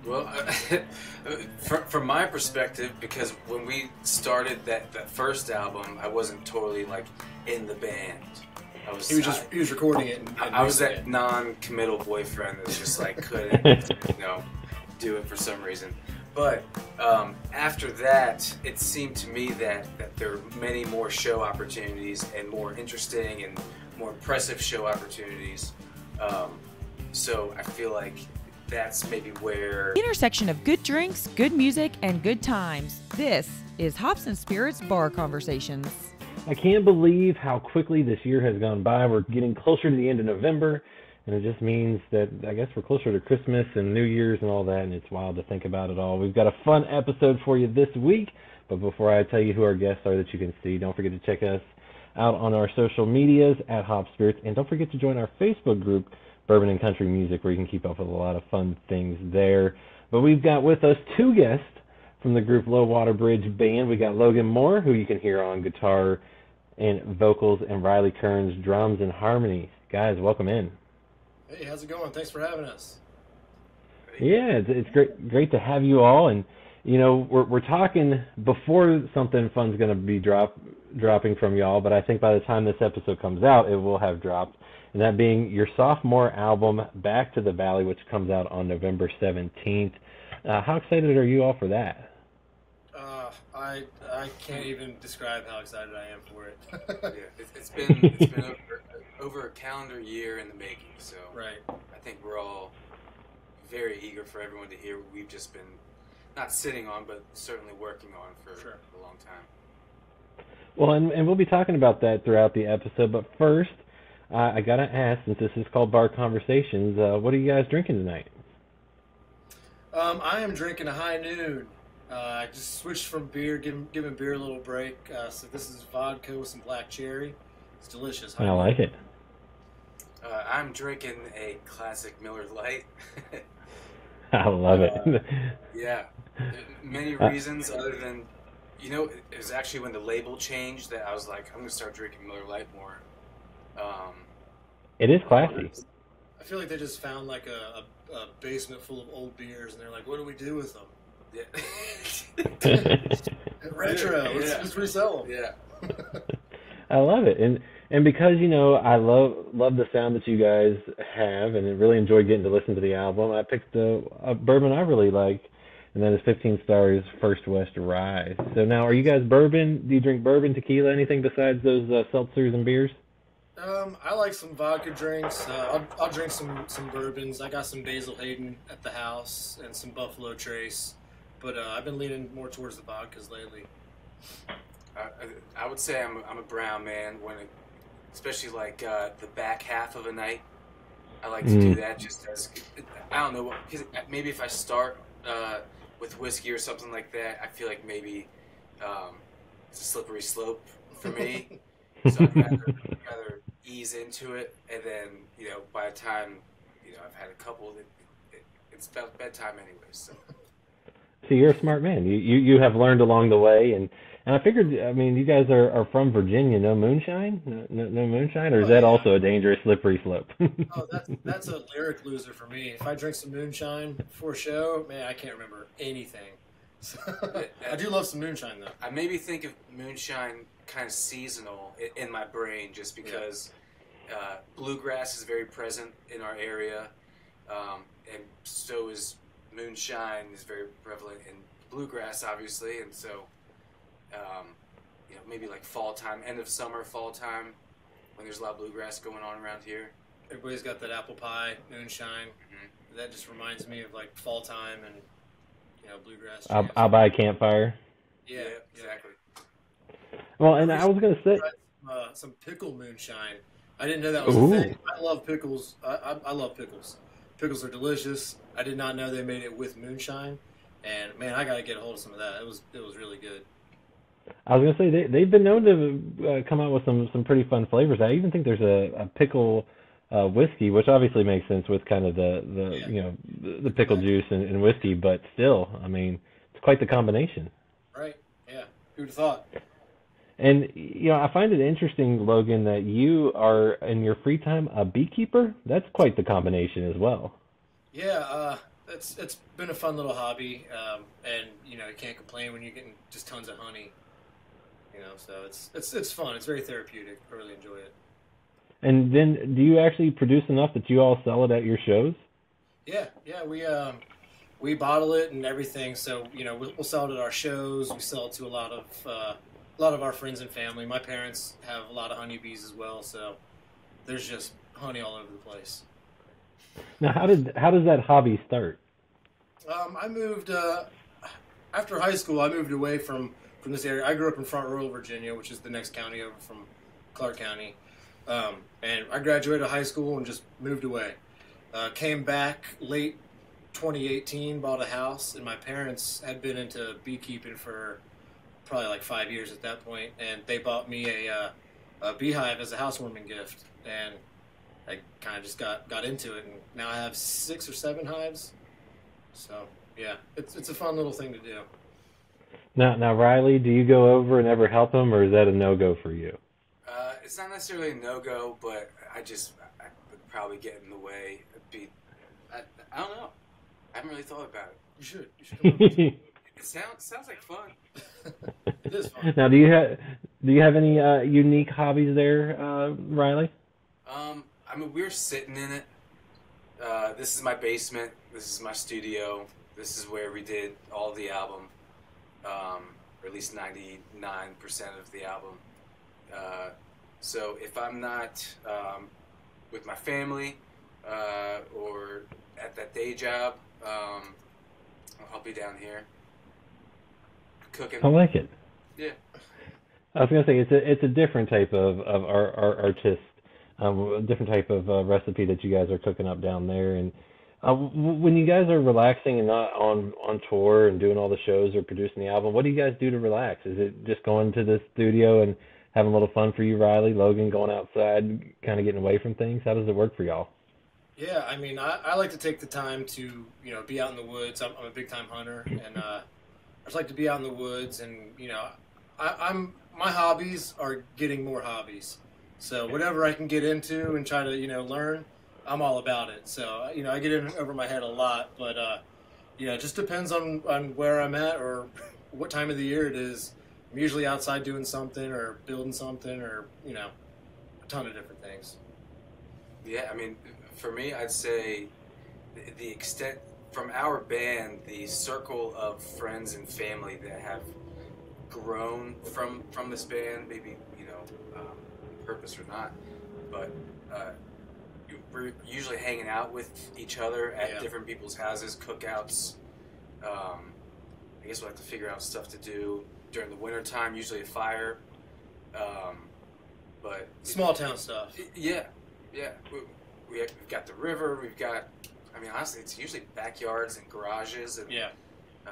Well, from my perspective, because when we started that first album, I wasn't totally like in the band. He was recording it. I was that non-committal boyfriend that just like couldn't, do it for some reason. But after that, it seemed to me that there are many more show opportunities and more interesting and more impressive show opportunities. So I feel like that's maybe where... Intersection of good drinks, good music, and good times. This is Hops and Spirits Bar Conversations. I can't believe how quickly this year has gone by. We're getting closer to the end of November, and it just means that I guess we're closer to Christmas and New Year's and all that, and it's wild to think about it all. We've got a fun episode for you this week, but before I tell you who our guests are that you can see, don't forget to check us out on our social medias at Hop Spirits, and don't forget to join our Facebook group, Bourbon and Country Music, where you can keep up with a lot of fun things there. But we've got with us two guests from the group Low Water Bridge Band. We got Logan Moore, who you can hear on guitar and vocals, and Riley Kerns, drums and harmony. Guys, welcome in. Hey, how's it going? Thanks for having us. Yeah, it's great to have you all. And we're talking before something fun's going to be dropping from y'all, but I think by the time this episode comes out, it will have dropped. And that being your sophomore album, Back to the Valley, which comes out on November 17th. How excited are you all for that? I can't even describe how excited I am for it. Yeah, it's been over a calendar year in the making, so right. I think we're all very eager for everyone to hear what we've just been not sitting on, but certainly working on for a long time. Well, and we'll be talking about that throughout the episode, but first, I gotta ask, since this is called Bar Conversations, what are you guys drinking tonight? I am drinking a High Noon. I just switched from beer, giving beer a little break. So this is vodka with some black cherry. It's delicious. I like it. I'm drinking a classic Miller Lite. I love it. Yeah, many reasons other than, it was actually when the label changed that I was like, I'm going to start drinking Miller Lite more. It is classy. I feel like they just found like a basement full of old beers, and they're like, what do we do with them? Yeah. Retro. Let's resell them. Yeah. I love it. And because, I love the sound that you guys have, and I really enjoyed getting to listen to the album, I picked a bourbon I really like, and that is 15 Stars First West Rye. So now, are you guys bourbon? Do you drink bourbon, tequila, anything besides those seltzers and beers? I like some vodka drinks. I'll drink some bourbons. I got some Basil Hayden at the house and some Buffalo Trace, but I've been leaning more towards the vodkas lately. I would say I'm a brown man especially like the back half of a night. I like to do that just as I don't know, because maybe if I start with whiskey or something like that, I feel like maybe it's a slippery slope for me. So I'd rather ease into it, and then by the time I've had a couple, it's about bedtime anyway. So you're a smart man. You have learned along the way, and I figured, you guys are from Virginia. No moonshine, no moonshine, or is that also a dangerous slippery slope? Oh, that's a lyric loser for me. If I drink some moonshine before a show, man, I can't remember anything. So, I do love some moonshine though. I maybe think of moonshine kind of seasonal in my brain, just because bluegrass is very present in our area, and so is moonshine is very prevalent in bluegrass, obviously, and so maybe like fall time, end of summer, fall time, when there's a lot of bluegrass going on around here. Everybody's got that apple pie, moonshine. Mm-hmm. That just reminds me of like fall time and bluegrass. I'll buy a campfire. Yeah, exactly. Well, and I was going to say some pickle moonshine. I didn't know that was a thing. I love pickles. I love pickles. Pickles are delicious. I did not know they made it with moonshine, and man, I got to get a hold of some of that. It was really good. I was going to say they've been known to come out with some pretty fun flavors. I even think there's a pickle whiskey, which obviously makes sense with kind of the pickle juice and whiskey, but still, it's quite the combination. Right. Yeah. Who'd have thought? And, I find it interesting, Logan, that you are, in your free time, a beekeeper. That's quite the combination as well. Yeah, it's been a fun little hobby, and you can't complain when you're getting just tons of honey. So it's fun. It's very therapeutic. I really enjoy it. And then, do you actually produce enough that you all sell it at your shows? Yeah. We bottle it and everything. So we'll sell it at our shows. We sell it to a lot of our friends and family. My parents have a lot of honeybees as well, so there's just honey all over the place. Now, how does that hobby start? I moved after high school. I moved away from this area. I grew up in Front Royal, Virginia, which is the next county over from Clark County. And I graduated high school and just moved away. Came back late 2018, bought a house, and my parents had been into beekeeping for probably like 5 years at that point, and they bought me a beehive as a housewarming gift, and I kind of just got into it, and now I have 6 or 7 hives. So yeah, it's a fun little thing to do. Now, Riley, do you go over and ever help them, or is that a no-go for you? It's not necessarily a no-go, but I would probably get in the way. I don't know. I haven't really thought about it. You should come over. It sounds like fun. It is fun. Now, do you have any unique hobbies there, Riley? I mean, we're sitting in it. This is my basement. This is my studio. This is where we did all the album, or at least 99% of the album. So if I'm not with my family or at that day job, I'll be down here cooking. I like it. Yeah. I was gonna say it's a different type of artist, a different type of recipe that you guys are cooking up down there. And when you guys are relaxing and not on tour and doing all the shows or producing the album, what do you guys do to relax? Is it just going to the studio and having a little fun for you, Riley? Logan, going outside, kind of getting away from things? How does it work for y'all? Yeah, I mean, I like to take the time to be out in the woods. I'm a big time hunter, and I just like to be out in the woods. And my hobbies are getting more hobbies. So whatever I can get into and try to learn, I'm all about it. So I get in over my head a lot, but it just depends on where I'm at or what time of the year it is. I'm usually outside doing something or building something or a ton of different things. Yeah, I mean, for me, I'd say the extent from our band, the circle of friends and family that have grown from this band, maybe on purpose or not, but we're usually hanging out with each other at different people's houses, cookouts. I guess we'll have to figure out stuff to do during the winter time, usually a fire. But small town stuff. Yeah. We've got the river. We've got, honestly, it's usually backyards and garages. And,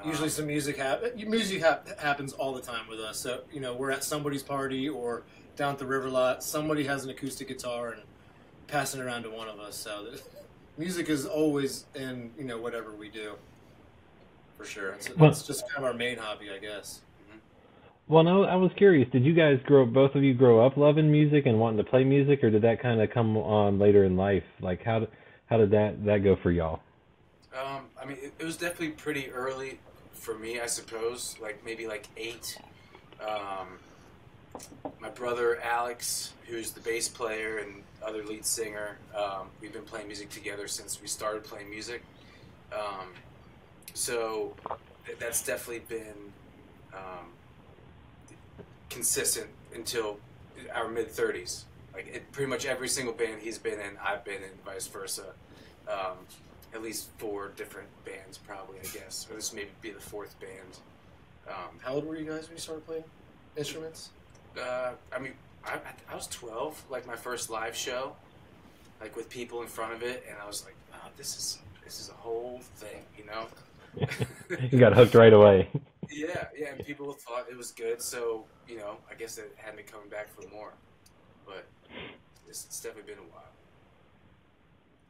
usually some music happens all the time with us. So, we're at somebody's party or down at the river lot. Somebody has an acoustic guitar and passing it around to one of us. So music is always in, whatever we do. For sure. It's just kind of our main hobby, I guess. Well, no, I was curious. Did you guys both of you grow up loving music and wanting to play music, or did that kind of come on later in life? Like, how did that go for y'all? It was definitely pretty early for me, I suppose. Maybe 8. My brother Alex, who's the bass player and other lead singer, we've been playing music together since we started playing music. So that's definitely been consistent until our mid-30s. Pretty much every single band he's been in, I've been in, vice versa. At least 4 different bands, probably, I guess. Or this may be the 4th band. How old were you guys when you started playing instruments? I was 12, my first live show, with people in front of it, and I was like, oh, this is a whole thing, You got hooked right away. Yeah, and people thought it was good, so, I guess it had me coming back for more. But it's definitely been a while.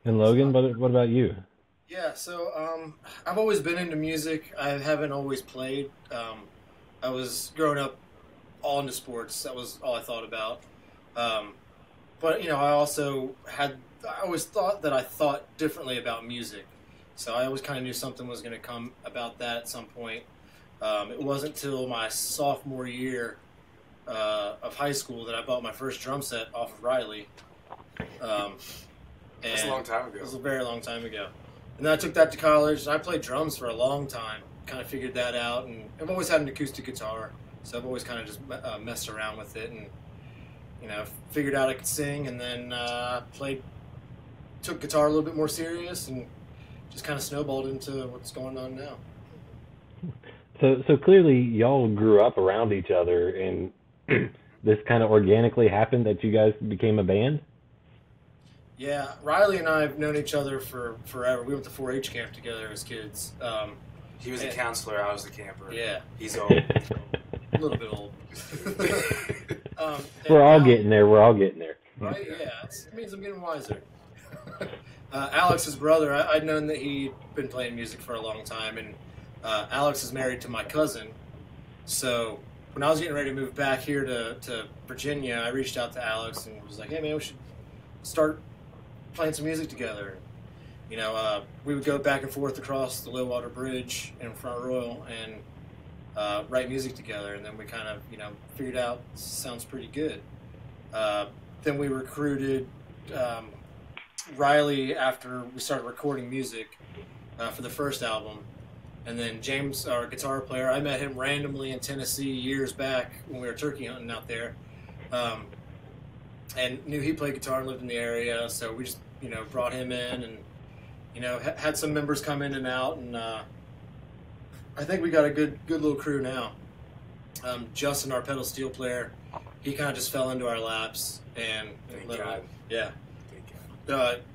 And Logan, what about you? Yeah, so I've always been into music. I haven't always played. I was growing up all into sports. That was all I thought about. But, I always thought that I thought differently about music. So I always kind of knew something was going to come about that at some point. It wasn't until my sophomore year of high school that I bought my first drum set off of Riley. That's a long time ago. It was a very long time ago. And then I took that to college, and I played drums for a long time. Kind of figured that out, and I've always had an acoustic guitar, so I've always kind of just messed around with it, and figured out I could sing, and then took guitar a little bit more serious, and just kind of snowballed into what's going on now. So clearly y'all grew up around each other, and this kind of organically happened that you guys became a band? Yeah, Riley and I have known each other for forever. We went to 4-H camp together as kids. He was a counselor, I was the camper. Yeah. He's old. A little bit old. We're all getting there. Right? Yeah. It means I'm getting wiser. Alex's brother, I'd known that he'd been playing music for a long time, and Alex is married to my cousin. So when I was getting ready to move back here to Virginia, I reached out to Alex and was like, hey, man, we should start playing some music together. We would go back and forth across the Low-Water Bridge in Front Royal and write music together. And then we kind of, figured out sounds pretty good. Then we recruited Riley after we started recording music for the first album. And then James, our guitar player, I met him randomly in Tennessee years back when we were turkey hunting out there. And knew he played guitar and lived in the area, so we just, brought him in and, had some members come in and out, and I think we got a good little crew now. Justin, our pedal steel player, he kind of just fell into our laps and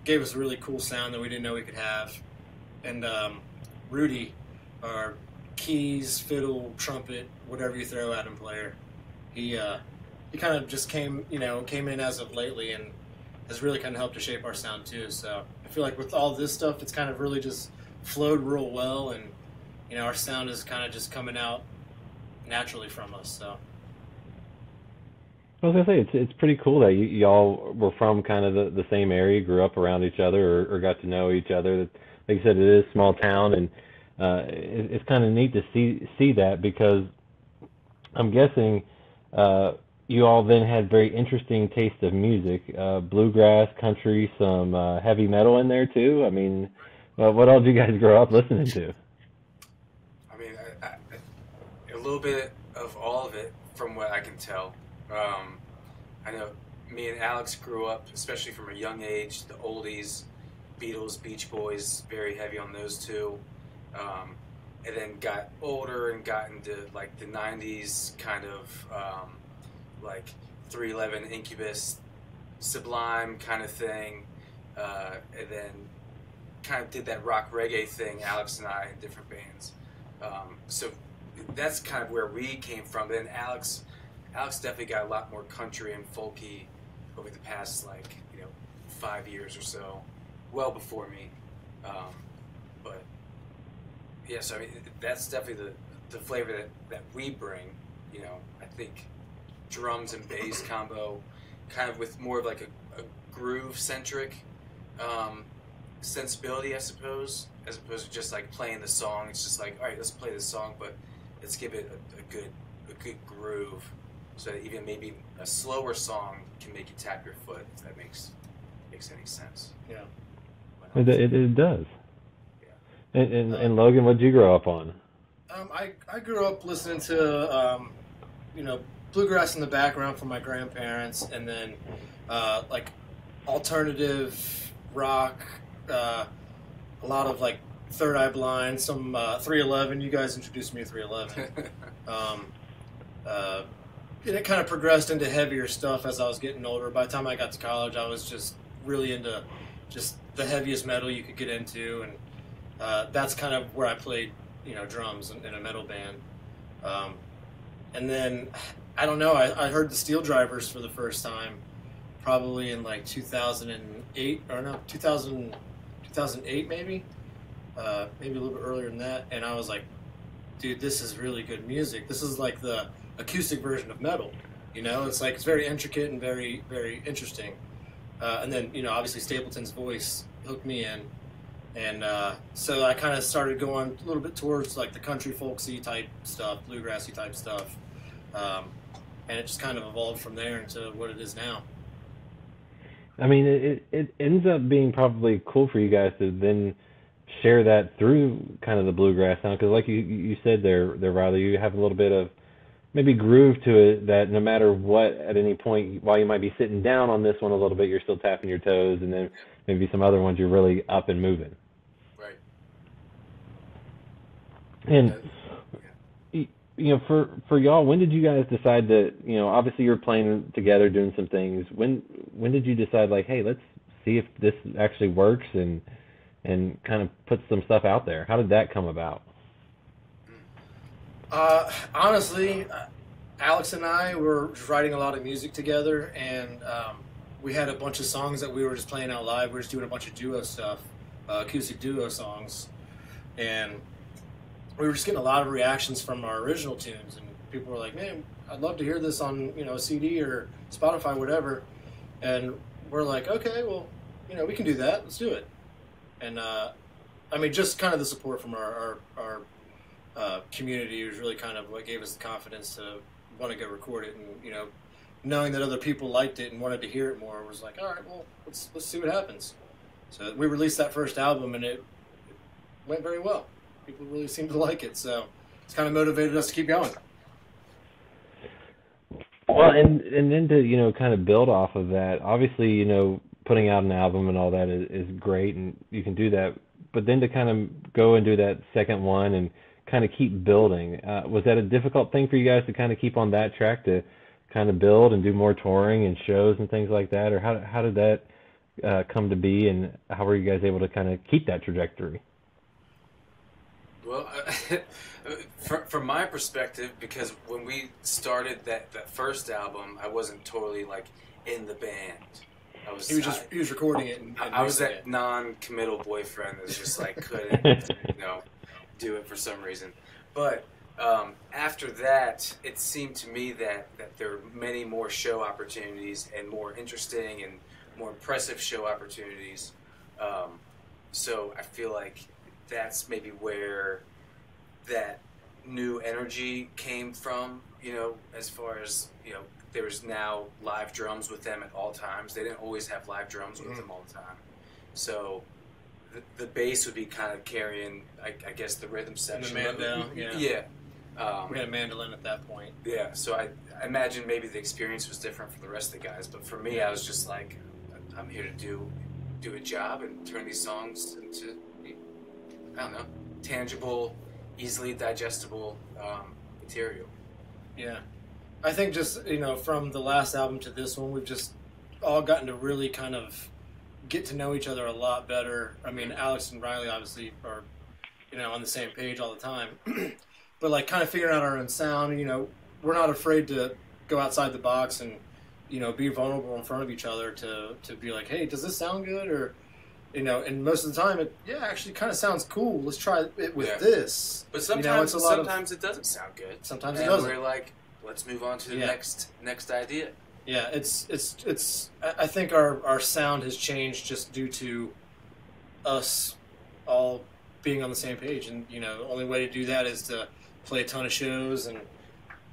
gave us a really cool sound that we didn't know we could have. And Rudy, our keys, fiddle, trumpet, whatever you throw at him player, he kind of just came in as of lately and has really kind of helped to shape our sound too. So I feel like with all this stuff, it's kind of really just flowed real well, and our sound is kind of just coming out naturally from us. So I was gonna say it's pretty cool that y'all were from kind of the same area, grew up around each other, or got to know each other. Like you said, it is a small town, and it's kind of neat to see that, because I'm guessing you all then had very interesting taste of music, bluegrass, country, some heavy metal in there too. I mean, what all did you guys grow up listening to? I mean, a little bit of all of it, from what I can tell. I know me and Alex grew up, especially from a young age, the oldies, Beatles, Beach Boys, very heavy on those two. And then got older and got into like the 90s kind of like 311 Incubus, Sublime kind of thing. And then kind of did that rock reggae thing, Alex and I, in different bands. So that's kind of where we came from. Then Alex definitely got a lot more country and folky over the past 5 years or so, well before me. But yeah, so I mean that's definitely the flavor that we bring. I think drums and bass combo, kind of with more of like a groove centric sensibility, I suppose, as opposed to just like playing the song. It's just like, all right, let's play this song, but let's give it a good groove, so that even maybe a slower song can make you tap your foot, if that makes any sense. Yeah, it does. Yeah. And Logan, what did you grow up on? I grew up listening to bluegrass in the background from my grandparents, and then like alternative rock, a lot of like Third Eye Blind, some 311. You guys introduced me to 311. And it kind of progressed into heavier stuff as I was getting older. By the time I got to college, I was just really into just the heaviest metal you could get into, and that's kind of where I played, drums in a metal band. And then, I don't know, I heard the Steel Drivers for the first time probably in like 2008, or no, 2008 maybe a little bit earlier than that, and I was like, dude, this is really good music. This is like the acoustic version of metal, it's like, it's very intricate and very, very interesting. And then, obviously Stapleton's voice hooked me in. And so I kind of started going a little bit towards like the country folksy type stuff, bluegrassy type stuff, and it just kind of evolved from there into what it is now. I mean, it ends up being probably cool for you guys to then share that through kind of the bluegrass sound, because like you said there, Riley, you have a little bit of maybe groove to it that no matter what, at any point, while you might be sitting down on this one a little bit, you're still tapping your toes, and then maybe some other ones you're really up and moving. Right. And for y'all, when did you guys decide that, obviously you're playing together, doing some things. When did you decide, like, hey, let's see if this actually works and kind of put some stuff out there? How did that come about? Honestly, Alex and I were just writing a lot of music together, and we had a bunch of songs that we were just playing out live. We were just doing a bunch of duo stuff, acoustic duo songs, and we were just getting a lot of reactions from our original tunes, and people were like, man, I'd love to hear this on, a CD or Spotify, whatever. And we're like, okay, well, we can do that. Let's do it. And, just kind of the support from our community was really kind of what gave us the confidence to want to go record it. And, knowing that other people liked it and wanted to hear it more was like, all right, well, let's see what happens. So we released that first album, and it went very well. People really seemed to like it, so it's kind of motivated us to keep going. Well, and then to, kind of build off of that, obviously, putting out an album and all that is great, and you can do that. But then to kind of go and do that second one and kind of keep building, was that a difficult thing for you guys to kind of keep on that track, to kind of build and do more touring and shows and things like that? Or how did that come to be, and how were you guys able to kind of keep that trajectory? Well, from my perspective, because when we started that first album, I wasn't totally like in the band. He was recording it. I was that non-committal boyfriend that just like couldn't, do it for some reason. But after that, it seemed to me that there were many more show opportunities and more interesting and more impressive show opportunities. So I feel like that's maybe where that new energy came from, as far as, there was now live drums with them at all times. They didn't always have live drums with them all the time. So the bass would be kind of carrying, I guess, the rhythm section. And the mandolin, yeah. We had a mandolin at that point. Yeah, so I imagine maybe the experience was different for the rest of the guys, but for me, I was just like, I'm here to do a job and turn these songs into, I don't know, tangible, easily digestible material. Yeah. I think just, from the last album to this one, we've just all gotten to really kind of get to know each other a lot better. I mean, Alex and Riley obviously are, on the same page all the time. But, like, kind of figuring out our own sound, we're not afraid to go outside the box and, be vulnerable in front of each other to be like, hey, does this sound good? Or, and most of the time, it actually kind of sounds cool. Let's try it with this. But sometimes, sometimes it doesn't sound good. Sometimes it doesn't. We're like, let's move on to the next idea. Yeah, it's. I think our sound has changed just due to us all being on the same page, and the only way to do that is to play a ton of shows and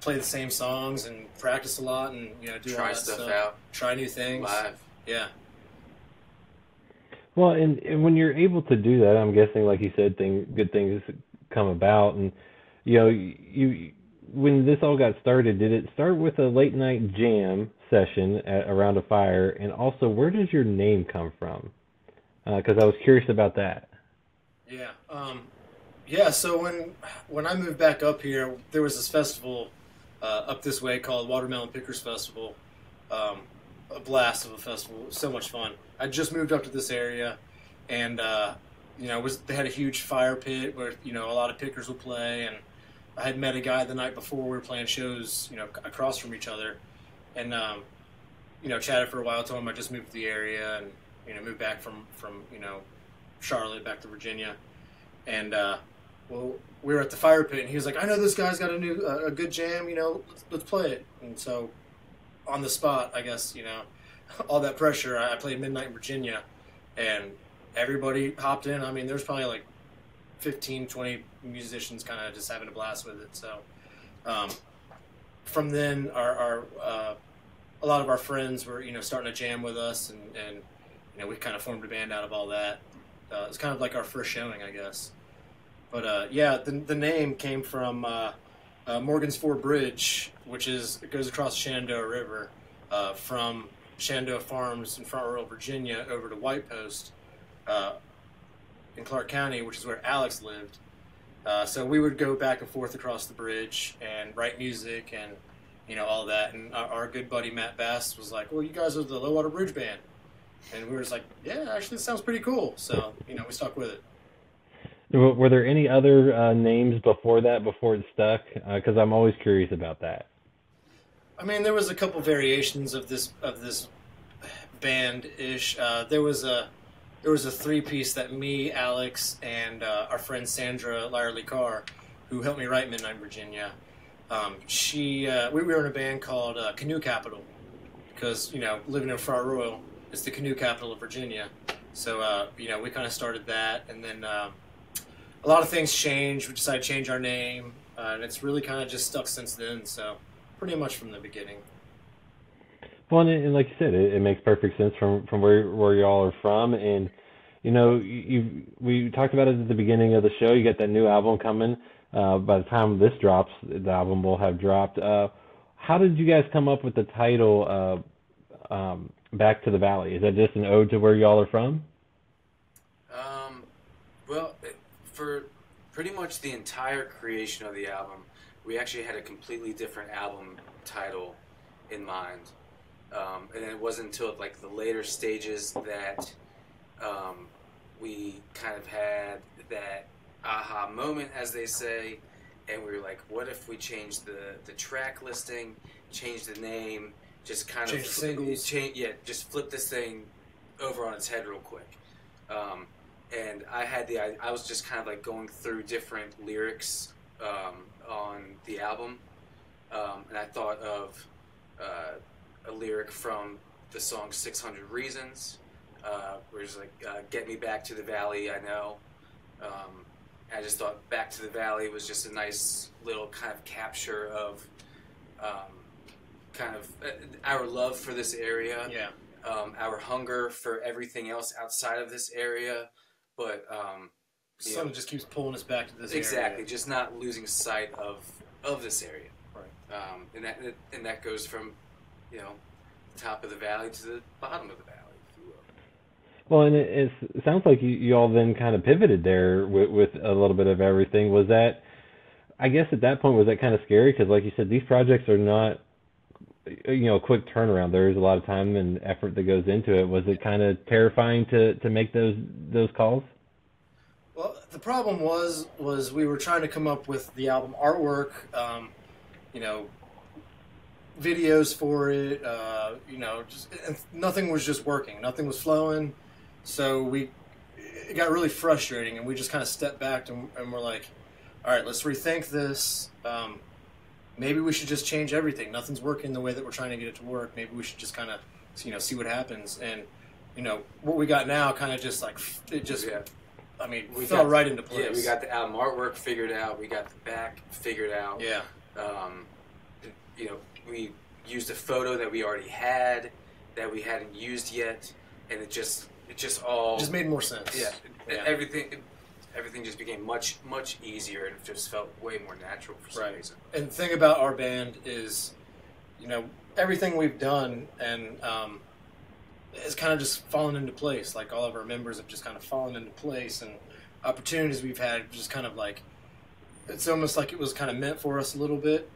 play the same songs and practice a lot and do all that stuff out, try new things live. Yeah. Well, and when you're able to do that, I'm guessing, like you said, good things come about, and you. When this all got started, did it start with a late night jam session around a fire? And also, where does your name come from? Because I was curious about that. Yeah. So when I moved back up here, there was this festival up this way called Watermelon Pickers Festival. A blast of a festival. It was so much fun. I just moved up to this area, and they had a huge fire pit where a lot of pickers would play, and I had met a guy the night before. We were playing shows, across from each other, and chatted for a while. Told him I just moved to the area and moved back from Charlotte back to Virginia, and we were at the fire pit, and he was like, "I know this guy's got a good jam. Let's play it." And so, on the spot, I guess all that pressure. I played Midnight in Virginia, and everybody hopped in. I mean, there's probably like 15, 20 musicians kind of just having a blast with it. So from then, a lot of our friends were, starting to jam with us, and we kind of formed a band out of all that. It was kind of like our first showing, I guess. But the name came from Morgan's Ford Bridge, it goes across the Shenandoah River from Shenandoah Farms in Front Royal, Virginia, over to White Post in Clark County, which is where Alex lived. So we would go back and forth across the bridge and write music and all that. And our good buddy Matt Bass was like, "Well, you guys are the Low Water Bridge Band," and we were just like, "Yeah, actually, this sounds pretty cool." So we stuck with it. Were there any other names before it stuck? Because I'm always curious about that. I mean, there was a couple variations of this band-ish. There was a 3-piece that me, Alex, and our friend Sandra Lyerly Carr, who helped me write Midnight Virginia. We were in a band called Canoe Capital because living in Front Royal, it's the canoe capital of Virginia. So we kind of started that, and then a lot of things changed. We decided to change our name, and it's really kind of just stuck since then. So pretty much from the beginning. Well, and like you said, it makes perfect sense from where y'all are from, and we talked about it at the beginning of the show. You got that new album coming. By the time this drops, the album will have dropped. How did you guys come up with the title Back to the Valley? Is that just an ode to where y'all are from? Well, for pretty much the entire creation of the album, we actually had a completely different album title in mind. And it wasn't until like the later stages that we kind of had that aha moment, as they say, and we were like, what if we change the track listing, change the name, just kind change of singles. Just flip this thing over on its head real quick. And I was just kind of like going through different lyrics on the album, and I thought of a lyric from the song 600 Reasons, where it's like, get me back to the valley, I know. I just thought Back to the Valley was just a nice little kind of capture of kind of our love for this area, our hunger for everything else outside of this area, but something just keeps pulling us back to this exactly, area. just not losing sight of this area, right? And that goes from the top of the valley to the bottom of the valley. Well, and it sounds like you all then kind of pivoted there with a little bit of everything. Was that, I guess at that point, was that kind of scary? Because like you said, these projects are not, a quick turnaround. There is a lot of time and effort that goes into it. Was it kind of terrifying to make those calls? Well, the problem was we were trying to come up with the album artwork, videos for it, and nothing was just working. Nothing was flowing. So it got really frustrating, and we just kind of stepped back and we're like, all right, let's rethink this. Maybe we should just change everything. Nothing's working the way that we're trying to get it to work. Maybe we should just kind of, see what happens. And, what we got now kind of just like, it just, we fell right into place. Yeah, we got the album artwork figured out. We got the back figured out. Yeah. We used a photo that we already had that we hadn't used yet, and it just made more sense. Yeah. Everything just became much easier, and it just felt way more natural for some reason. And the thing about our band is, everything we've done and it's kind of just fallen into place. Like all of our members have just kind of fallen into place, and opportunities we've had just kind of like, it's almost like it was kind of meant for us a little bit.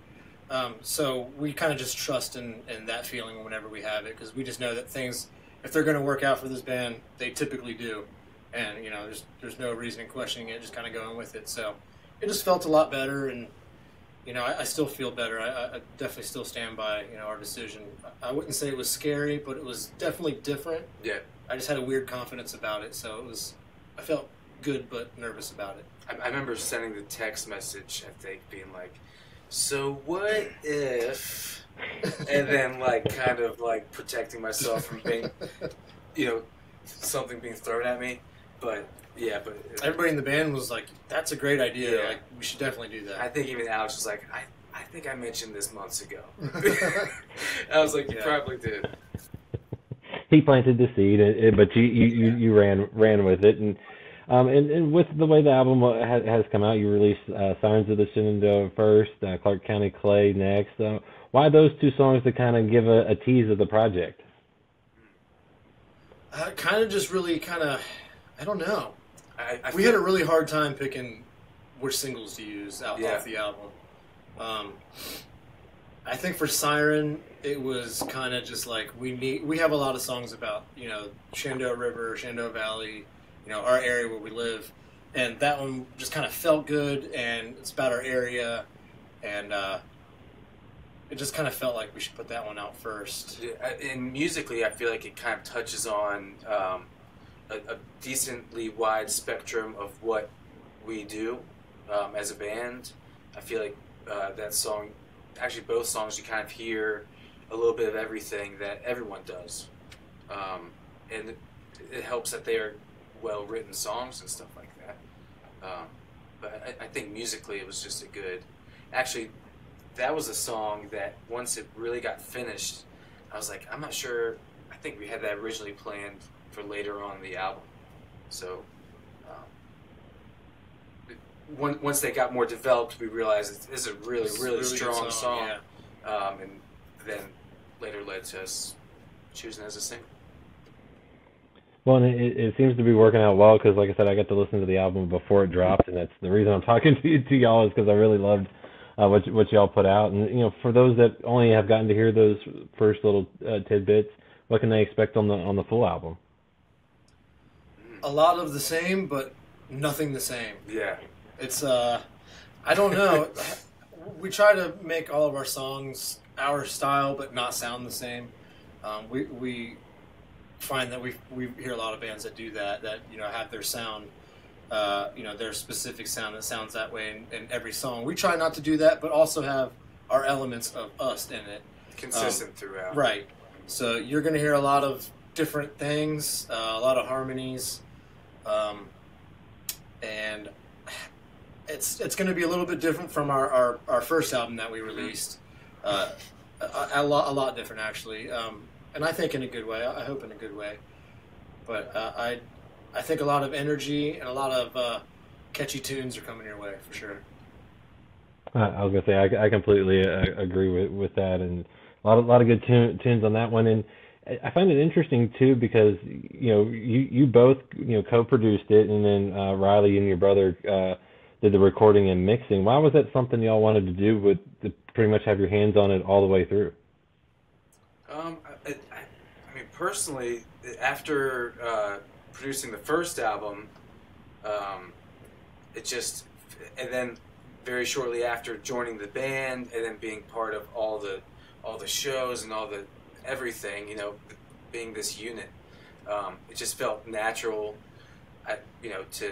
So we kind of just trust in that feeling whenever we have it, because we just know that things, if they're going to work out for this band, they typically do. And, there's no reason in questioning it, just kind of going with it. So it just felt a lot better, and, I still feel better. I definitely still stand by, our decision. I wouldn't say it was scary, but it was definitely different. Yeah. I just had a weird confidence about it, so I felt good but nervous about it. I remember sending the text message, I think, being like, so what if, and then protecting myself from being, something being thrown at me. But yeah, but everybody in the band was like, "That's a great idea. Yeah. Like, we should definitely do that." I think even Alex was like, I think I mentioned this months ago. I was like, you probably did. He planted the seed, but you ran with it, and with the way the album has come out, you released Sirens of the Shenandoah first, Clark County Clay next. Why those two songs to kind of give a tease of the project? Kind of just really I don't know. We feel had a really hard time picking which singles to use off the album. I think for Siren, it was kind of just like we have a lot of songs about, Shenandoah River, Shenandoah Valley, our area where we live, and that one just kind of felt good, and it's about our area, and it just kind of felt like we should put that one out first. And musically, I feel like it kind of touches on a decently wide spectrum of what we do as a band. I feel like that song, actually both songs, you kind of hear a little bit of everything that everyone does. And it helps that they are well-written songs and stuff like that. But I think musically it was just a good... Actually, that was a song that once it really got finished, I was like, I'm not sure... I think we had that originally planned for later on in the album. So... once they got more developed, we realized it's a really strong song. Yeah. And then later led to us choosing it as a single. Well, and it seems to be working out well because, like I said, I got to listen to the album before it dropped, and that's the reason I'm talking to y'all is because I really loved what y'all put out. And for those that only have gotten to hear those first little tidbits, what can they expect on the full album? A lot of the same, but nothing the same. Yeah. It's I don't know. We try to make all of our songs our style, but not sound the same. We find that we hear a lot of bands that do that have their sound, their specific sound that sounds that way in every song. We try not to do that, but also have our elements of us in it. Consistent throughout. Right. So you're going to hear a lot of different things, a lot of harmonies, and it's going to be a little bit different from our first album that we released. A lot different, actually. And I think in a good way. I hope in a good way. But I think a lot of energy and a lot of catchy tunes are coming your way, for sure. I was going to say, I completely agree with that. And a lot of good tunes on that one. And I find it interesting, too, because, you both, co-produced it, and then Riley and your brother did the recording and mixing. Why was that something y'all wanted to do to pretty much have your hands on it all the way through? I mean, personally, after producing the first album, and then very shortly after joining the band, and then being part of all the shows and all the everything, being this unit, it just felt natural, to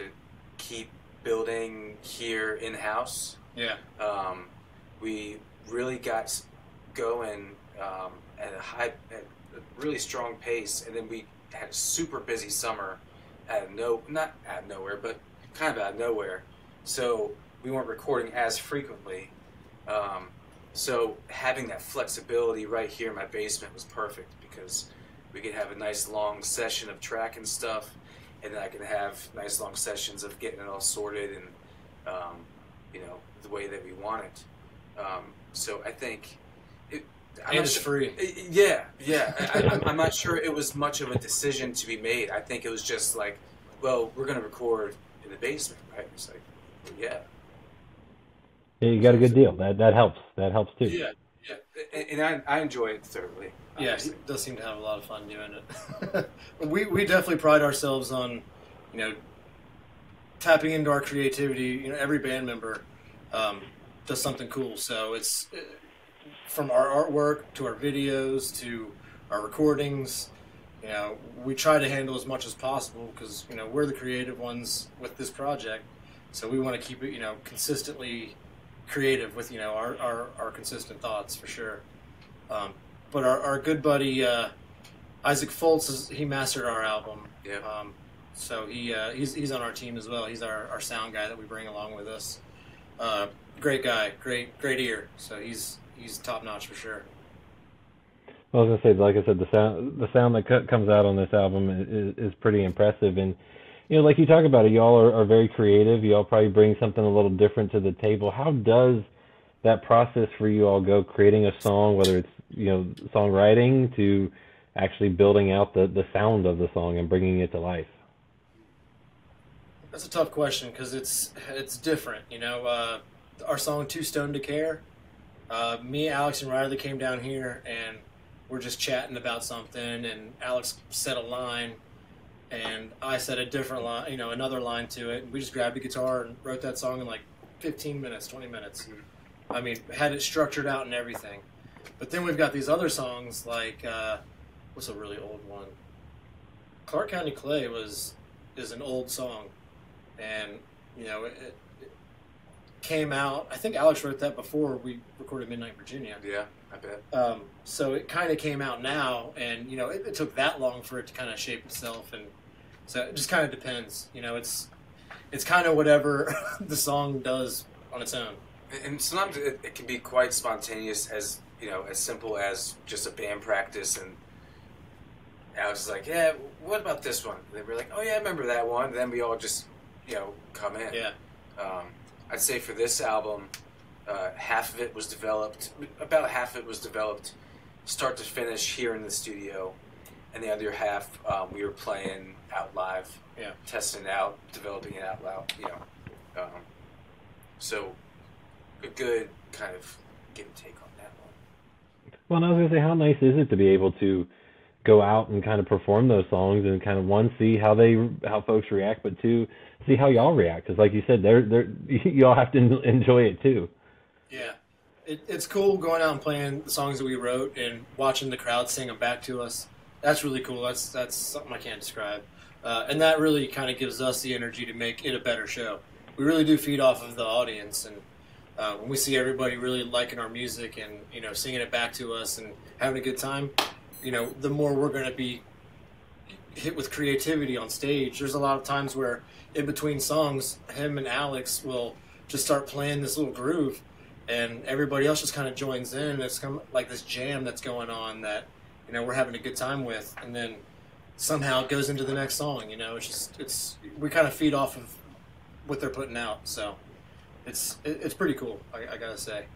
keep building here in-house. Yeah. We really got going at a really strong pace, and then we had a super busy summer not out of nowhere, but kind of out of nowhere. So we weren't recording as frequently. So having that flexibility right here in my basement was perfect because we could have a nice long session of track and stuff, and then I can have nice long sessions of getting it all sorted and the way that we want it. So I think it's free. Yeah. I'm not sure it was much of a decision to be made. I think it was just like, well, we're going to record in the basement, right? It's like, well, yeah. Yeah, you got a good deal. That helps. That helps too. Yeah. And I enjoy it thoroughly. Yeah, he does seem to have a lot of fun doing it. we definitely pride ourselves on, tapping into our creativity. Every band member does something cool. So it's from our artwork to our videos to our recordings. We try to handle as much as possible because we're the creative ones with this project. So we want to keep it consistently creative with our consistent thoughts for sure. But our good buddy Isaac Foltz, he mastered our album. Yeah. So he's on our team as well. He's our sound guy that we bring along with us. Great guy, great ear. So he's top notch for sure. Well, I was gonna say, like I said, the sound that comes out on this album is pretty impressive, and like you talk about it, y'all are very creative. Y'all probably bring something a little different to the table. How does that process for you all go, creating a song, whether it's songwriting to actually building out the sound of the song and bringing it to life? That's a tough question because it's different. Our song "Too Stoned to Care." Me, Alex, and Riley came down here and we're just chatting about something, and Alex said a line, and I said a different line, another line to it. And we just grabbed a guitar and wrote that song in like 15 minutes, 20 minutes. I mean, had it structured out and everything. But then we've got these other songs like, what's a really old one? Clark County Clay is an old song, and it came out. I think Alex wrote that before we recorded Midnight Virginia. Yeah, I bet. So it kind of came out now, and it took that long for it to kind of shape itself, and so it just kind of depends. It's kind of whatever the song does on its own. And sometimes it can be quite spontaneous, as as simple as just a band practice, and Alex is like, "Yeah, what about this one?" And then we're like, "Oh yeah, I remember that one." And then we all just come in. Yeah. I'd say for this album, half of it was developed, about half of it was developed start to finish here in the studio, and the other half we were playing out live, testing it out, developing it out loud, so a good kind of give and take on that one. Well, and I was going to say, how nice is it to be able to go out and kind of perform those songs and kind of, one, see how folks react, but two, see how y'all react, because like you said, y'all have to enjoy it too. Yeah, it's cool going out and playing the songs that we wrote and watching the crowd sing them back to us. That's really cool. That's something I can't describe, and that really kind of gives us the energy to make it a better show. We really do feed off of the audience, and when we see everybody really liking our music and singing it back to us and having a good time, the more we're going to be hit with creativity on stage. There's a lot of times where in between songs, him and Alex will just start playing this little groove, and everybody else just kind of joins in. It's kind of like this jam that's going on that we're having a good time with, and then somehow it goes into the next song. We kind of feed off of what they're putting out, so it's pretty cool. I gotta say.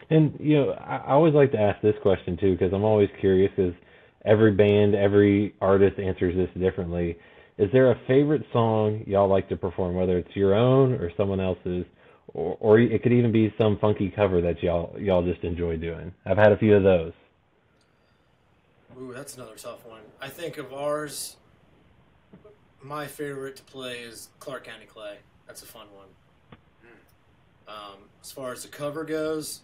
And I always like to ask this question too, because I'm always curious, because every band, every artist answers this differently. Is there a favorite song y'all like to perform, whether it's your own or someone else's, or it could even be some funky cover that y'all just enjoy doing? I've had a few of those. Ooh, that's another tough one. I think of ours, my favorite to play is Clark County Clay. That's a fun one. As far as the cover goes,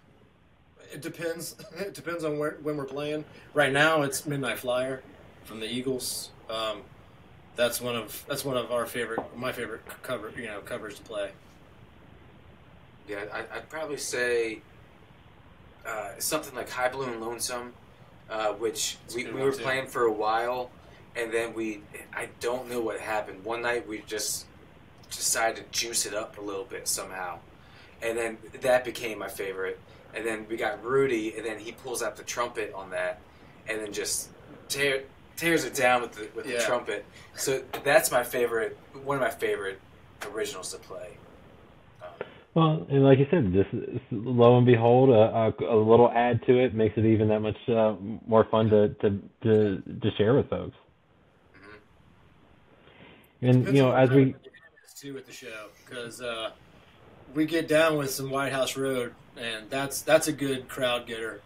it depends. It depends on when we're playing. Right now, it's Midnight Flyer from the Eagles. That's one of my favorite covers to play. Yeah, I'd probably say something like High Blue and Lonesome, which we were playing for a while, and then I don't know what happened. One night we just decided to juice it up a little bit somehow, and then that became my favorite. And then we got Rudy, and then he pulls out the trumpet on that, and then just tears it down with the trumpet. So that's my favorite, one of my favorite originals to play. Well, and like you said, just lo and behold, a little add to it makes it even that much more fun to share with folks. Mm-hmm. And as we too with the show, because we get down with some White House Road, and that's a good crowd getter.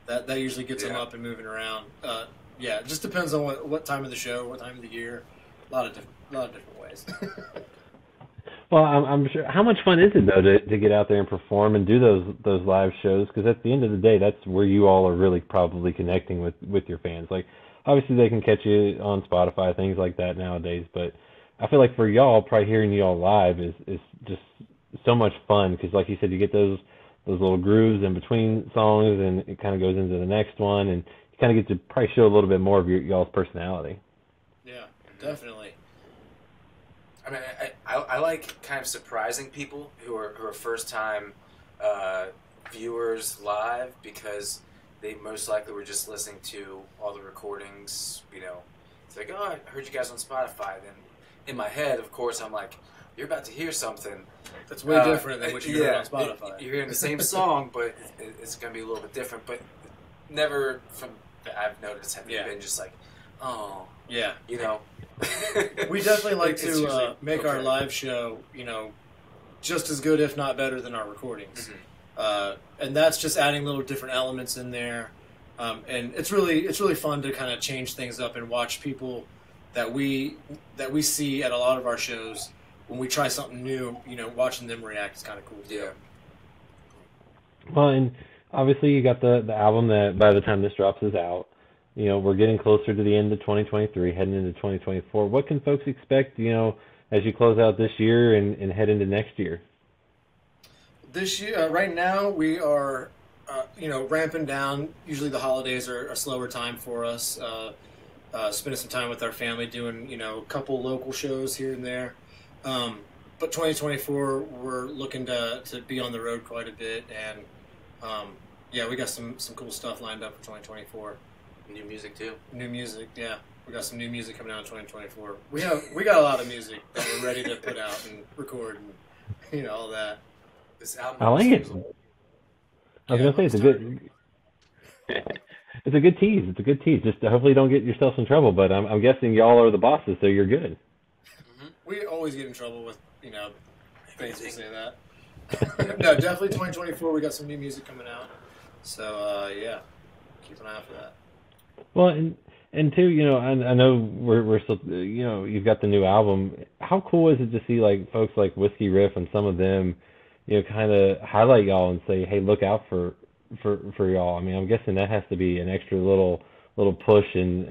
That usually gets them up and moving around. It just depends on what time of the show, what time of the year. A lot of different ways. Well, I'm sure. How much fun is it though to get out there and perform and do those live shows? Because at the end of the day, that's where you all are really probably connecting with your fans. Like, obviously they can catch you on Spotify, things like that nowadays. But I feel like for y'all, probably hearing y'all live is just so much fun, because like you said, you get those little grooves in between songs, and it kind of goes into the next one, and you kind of get to probably show a little bit more of y'all's personality. Yeah, definitely. I mean, I like kind of surprising people who are first time viewers live, because they most likely were just listening to all the recordings. You know, it's like, oh, I heard you guys on Spotify. Then in my head, of course, I'm like, you're about to hear something that's way different than what you heard on Spotify. You're hearing the same song, but it's going to be a little bit different. But never from I've noticed have been just like, oh, yeah, you know. We definitely like to make our live show, you know, just as good, if not better, than our recordings. Mm-hmm. And that's just adding little different elements in there. And it's really fun to kind of change things up and watch people that we see at a lot of our shows. When we try something new, you know, watching them react is kind of cool. Yeah. Well, and obviously you got the album that by the time this drops is out. You know, we're getting closer to the end of 2023, heading into 2024. What can folks expect, you know, as you close out this year and head into next year? This year, right now, we are, you know, ramping down. Usually the holidays are a slower time for us. Spending some time with our family, doing, you know, a couple local shows here and there. But 2024, we're looking to be on the road quite a bit. And, yeah, we got some cool stuff lined up for 2024. New music too. New music, yeah. We got some new music coming out in 2024. We got a lot of music that we're ready to put out and record and, you know, all that. This album, I like it. I was gonna say it's a good tease. It's a good tease. Just hopefully you don't get yourself in trouble. But I'm guessing y'all are the bosses, so you're good. Mm-hmm. We always get in trouble with, you know, things we say that. No, definitely 2024. We got some new music coming out. So yeah, keep an eye out for that. Well, and too, you know, I know we're still, you know, you've got the new album. How cool is it to see like folks like Whiskey Riff and some of them, you know, kind of highlight y'all and say, hey, look out for y'all. I mean, I'm guessing that has to be an extra little push and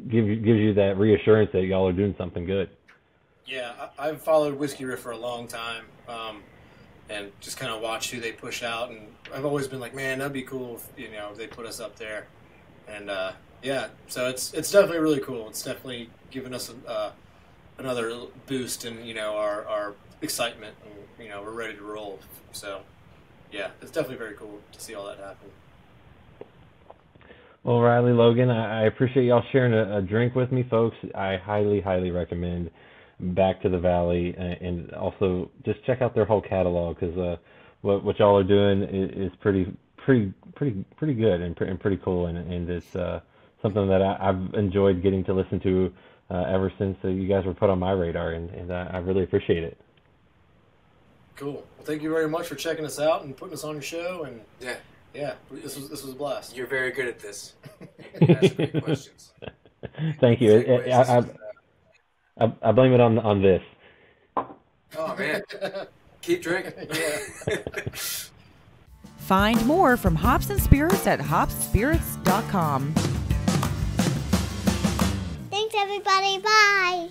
gives you that reassurance that y'all are doing something good. Yeah, I've followed Whiskey Riff for a long time, and just kind of watched who they push out, and I've always been like, man, that'd be cool if, you know, they put us up there. And yeah, so it's definitely really cool. It's definitely given us another boost in, you know, our excitement, and, you know, we're ready to roll. So yeah, it's definitely very cool to see all that happen. Well, Riley, Logan, I appreciate y'all sharing a drink with me, folks. I highly recommend Back to the Valley, and also just check out their whole catalog, because what y'all are doing is pretty good and pretty cool, and it's something that I've enjoyed getting to listen to ever since you guys were put on my radar, and I really appreciate it. Cool. Well, thank you very much for checking us out and putting us on your show. And yeah, this was a blast. You're very good at this. Ask great questions. Thank you. I blame it on this. Oh man, keep drinking. Yeah. Find more from Hops and Spirits at hopspirits.com. Thanks, everybody. Bye.